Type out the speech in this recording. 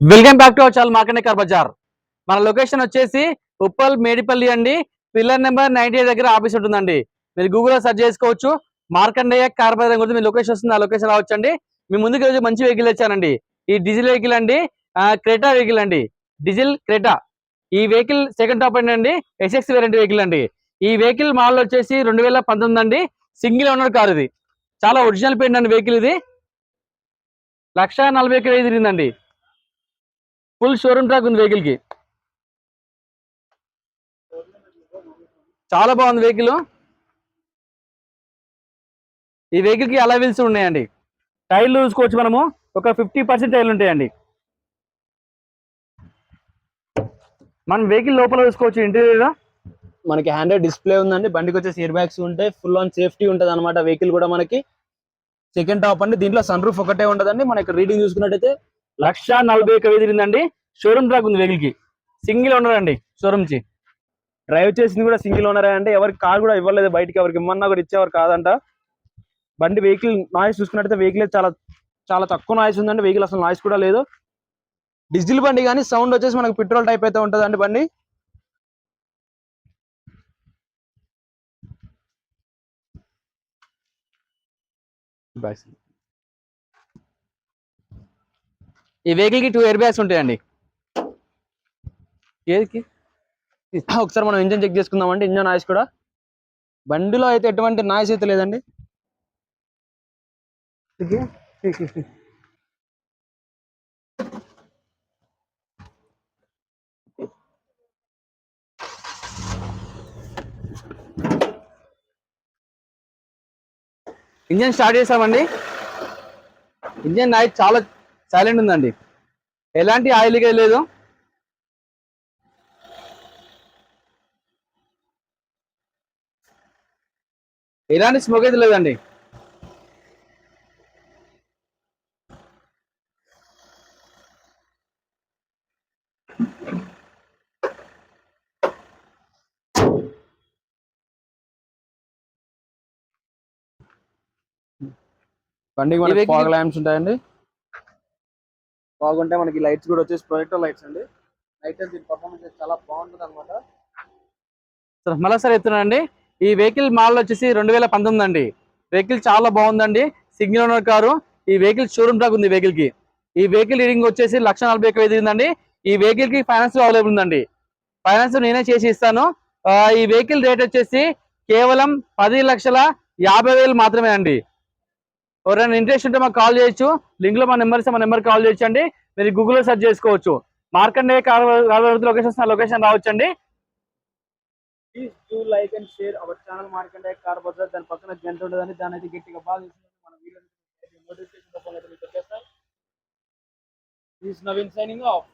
Welcome back to our channel Markande car bazaar. మన location వచ్చేసి ఉప్పల్ మేడిపల్లి అండి. పిల్లర్ నెంబర్ 98 దగ్గర ఆఫీస్ ఉంటుందండి. మీరు గూగుల్లో సెర్చ్ చేసుకోవచ్చు. మార్కండేయ కార్ బజార్ గురించి మీ లొకేషన్ వస్తుంది, ఆ లొకేషన్ రావచ్చండి. మీ ముందుకు రోజు మంచి వెహికల్ వచ్చానండి. ఈ డీజిల్ వెహికల్ అండి, క్రెటా వెహికల్ అండి, డీజిల్ క్రెటా. ఈ వెహికల్ సెకండ్ టాప్ అండి, ఎస్ఎక్స్ వేరియంట్ వెహికల్ అండి. ఈ వెహికల్ మోడల్ వచ్చేసి 2019 అండి. సింగిల్ ఓనర్ కార్ ఇది. చాలా ఒరిజినల్ పెయింట్ అండి వెహికల్ ఇది. 1,40,000 తిరిగిందండి. ఫుల్ షోరూమ్ ట్రాక్ ఉంది వెహికల్ కి. చాలా బాగుంది వెహికల్. ఈ వెహికల్ కి అలా వీల్స్ ఉన్నాయండి. టైర్లు చూసుకోవచ్చు, మనము ఒక 50% టైర్లు ఉంటాయండి. మనం వెహికల్ లోపల చూసుకోవచ్చు. ఇంటీరియర్ మనకి హ్యాండ్రెడ్ డిస్ప్లే ఉందండి. బండికి వచ్చేసి ఇయర్ బ్యాగ్స్ ఉంటాయి. ఫుల్ ఆన్ సేఫ్టీ ఉంటుంది అనమాట. వెహికల్ కూడా మనకి సెకండ్ టాప్ అండి. దీంట్లో సన్ రూఫ్ ఒకటే ఉండదండి. మనకి రీడింగ్ చూసుకున్నట్టయితే 1,40,000 తిరిగిందండి. షోరూమ్ ట్రాక్ ఉంది వెహికల్ కి. సింగిల్ ఓనర్ అండి. షోరూమ్ కి డ్రైవ్ చేసింది కూడా సింగిల్ ఓనరే అండి. ఎవరికి కార్ కూడా ఇవ్వలేదు బయటికి. ఎవరికి ఇమ్మన్నా కూడా ఇచ్చేవారు కాదంట. బండి వెహికల్ నాయిస్ చూసుకున్నట్టయితే వెహికల్ చాలా చాలా తక్కువ నాయిస్ ఉందండి. వెహికల్ అసలు నాయిస్ కూడా లేదు. డీజిల్ బండి కానీ సౌండ్ వచ్చేసి మనకి పెట్రోల్ టైప్ అయితే ఉంటుందండి బండి. ఈ వెహికల్ కి 2 ఎయిర్ బ్యాగ్స్ ఉంటాయండి. ఏదికి ఒకసారి మనం ఇంజన్ చెక్ చేసుకుందామండి. ఇంజన్ నాయిస్ కూడా బండిలో అయితే ఎటువంటి నాయిస్ అయితే లేదండి. ఇంజన్ స్టార్ట్ చేసామండి. ఇంజన్ నాయిస్ చాలా సైలెంట్ ఉందండి. ఎలాంటి ఆయిల్ లీకేజ్ లేదు. ఎలాంటి స్మోక్ అయితే లేదండి. బండికి మనకి ఫాగ్ ల్యాంప్స్ ఉంటాయండి. ఫాగ్ ఉంటే మనకి లైట్స్ కూడా వచ్చేసి ప్రొజెక్టర్ లైట్స్ అండి. లైట్ దీని పర్ఫార్మెన్స్ చాలా బాగుంటుంది అనమాట. మళ్ళీ సార్ చెప్తున్నానండి. ఈ వెహికల్ మోడల్ వచ్చేసి 2019 అండి. వెహికల్ చాలా బాగుందండి. Single owner car. ఈ వెహికల్ షోరూమ్ ట్రాక్ ఉంది వెహికల్ కి. ఈ వెహికల్ రీడింగ్ వచ్చేసి 1,40,000 తిరిగిందండి. ఈ వెహికల్ కి ఫైనాన్స్ అవైలబుల్ ఉందండి. ఫైనాన్స్ నేనే చేసి ఇస్తాను. ఈ వెహికల్ రేట్ వచ్చేసి కేవలం 10,50,000 మాత్రమే అండి. ఎవరైనా ఇంట్రెస్ట్ ఉంటే మాకు కాల్ చేయొచ్చు. లింక్ లో మా నెంబర్ ఇస్తే మా నెంబర్ కాల్ చేయొచ్చు అండి. మీరు గూగుల్లో సెర్చ్ చేసుకోవచ్చు. మార్కండేయ కార్ లొకేషన్ రావచ్చండి. Please do like and share our channel Markandeya car bazaar. దాని పక్కన గంట ఉండదని దాని అయితే గట్టిగా బాగా మన video notification please Naveen signing of.